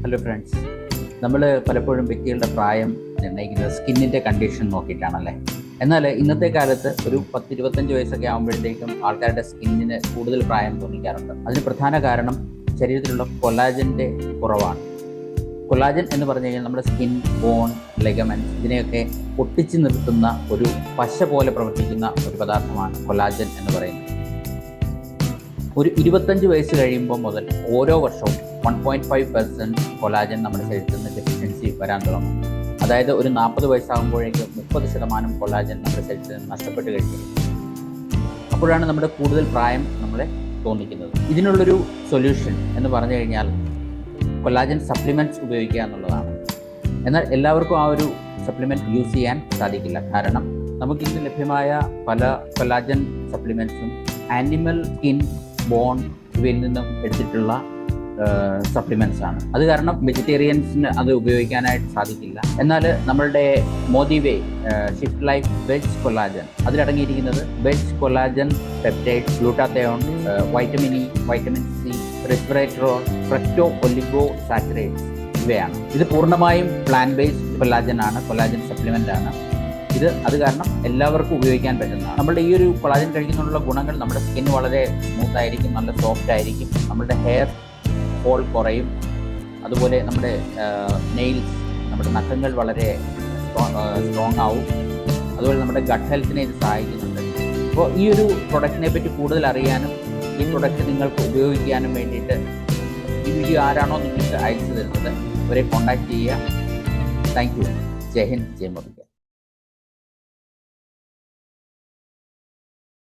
Hello friends, നമ്മൾ പലപ്പോഴും വ്യക്തികളുടെ പ്രായം നിർണ്ണയിക്കുന്നത് സ്കിന്നിൻ്റെ കണ്ടീഷൻ നോക്കിയിട്ടാണല്ലേ. എന്നാൽ ഇന്നത്തെ കാലത്ത് ഒരു 10-25 വയസ്സൊക്കെ ആകുമ്പോഴത്തേക്കും ആൾക്കാരുടെ സ്കിന്നിന് കൂടുതൽ പ്രായം തോന്നിക്കാറുണ്ട്. അതിന് പ്രധാന കാരണം ശരീരത്തിലുള്ള കൊളാജൻ്റെ കുറവാണ്. കൊളാജൻ എന്ന് പറഞ്ഞു കഴിഞ്ഞാൽ നമ്മുടെ സ്കിൻ, ബോൺ, ലെഗമെൻറ്റ്സ് ഇതിനെയൊക്കെ ഒട്ടിച്ചു നിർത്തുന്ന ഒരു പശ പോലെ പ്രവർത്തിക്കുന്ന ഒരു പദാർത്ഥമാണ് കൊളാജൻ എന്ന് പറയുന്നത്. ഒരു 25 വയസ്സ് കഴിയുമ്പോൾ മുതൽ ഓരോ വർഷവും 1.5% കൊളാജൻ നമ്മുടെ ശരീരത്തിൽ നിന്ന് ഡെഫിഷ്യൻസി വരാൻ തുടങ്ങും. അതായത് ഒരു 40 വയസ്സാകുമ്പോഴേക്കും 30% കൊളാജൻ നമ്മുടെ ശരീരത്തിൽ നിന്ന് നഷ്ടപ്പെട്ട് കഴിഞ്ഞു. അപ്പോഴാണ് നമ്മുടെ കൂടുതൽ പ്രായം നമ്മളെ തോന്നിക്കുന്നത്. ഇതിനുള്ളൊരു സൊല്യൂഷൻ എന്ന് പറഞ്ഞു കഴിഞ്ഞാൽ കൊളാജൻ സപ്ലിമെൻറ്റ്സ് ഉപയോഗിക്കുക എന്നുള്ളതാണ്. എന്നാൽ എല്ലാവർക്കും ആ ഒരു സപ്ലിമെൻറ്റ് യൂസ് ചെയ്യാൻ സാധിക്കില്ല. കാരണം നമുക്കിന്ന് ലഭ്യമായ പല കൊളാജൻ സപ്ലിമെൻറ്റ്സും ആനിമൽ സ്കിൻ, ബോൺ ഇവയിൽ നിന്നും എടുത്തിട്ടുള്ള സപ്ലിമെൻറ്റ്സ് ആണ്. അത് കാരണം വെജിറ്റേറിയൻസിന് അത് ഉപയോഗിക്കാനായിട്ട് സാധിക്കില്ല. എന്നാൽ നമ്മളുടെ മോദിവേ ഷിഫ്റ്റ് ലൈഫ് വെജ് കൊളാജൻ അതിലടങ്ങിയിരിക്കുന്നത് veg collagen peptide, glutathione, vitamin E, vitamin C, resveratrol, fructooligosaccharides ഇവയാണ്. ഇത് പൂർണ്ണമായും പ്ലാന്റ് ബേസ്ഡ് കൊളാജൻ ആണ്, കൊളാജൻ സപ്ലിമെൻ്റ് ആണ്. അത് കാരണം എല്ലാവർക്കും ഉപയോഗിക്കാൻ പറ്റുന്നതാണ്. നമ്മളുടെ ഈ ഒരു കൊളാജൻ കഴിക്കുന്നതിനുള്ള ഗുണങ്ങൾ നമ്മുടെ സ്കിൻ വളരെ സ്മൂത്ത് ആയിരിക്കും, നല്ല സോഫ്റ്റ് ആയിരിക്കും, നമ്മുടെ ഹെയർ ഫോൾ കുറയും. അതുപോലെ നമ്മുടെ നെയിൽസ്, നമ്മുടെ നഖങ്ങൾ വളരെ സ്ട്രോങ് ആവും. അതുപോലെ നമ്മുടെ ഗട്ട് ഹെൽത്തിനെ ഇത് സഹായിക്കുന്നുണ്ട്. അപ്പോൾ ഈ ഒരു പ്രൊഡക്റ്റിനെ പറ്റി കൂടുതൽ അറിയാനും ഈ പ്രൊഡക്റ്റ് നിങ്ങൾക്ക് ഉപയോഗിക്കാനും വേണ്ടിയിട്ട് ഈ വീഡിയോ ആരാണോ നിങ്ങൾക്ക് അയച്ചു തരുന്നത് അവരെ കോൺടാക്ട് ചെയ്യുക. Thank you. ജയ് ഹിന്ദ്, ജയ് മോദി.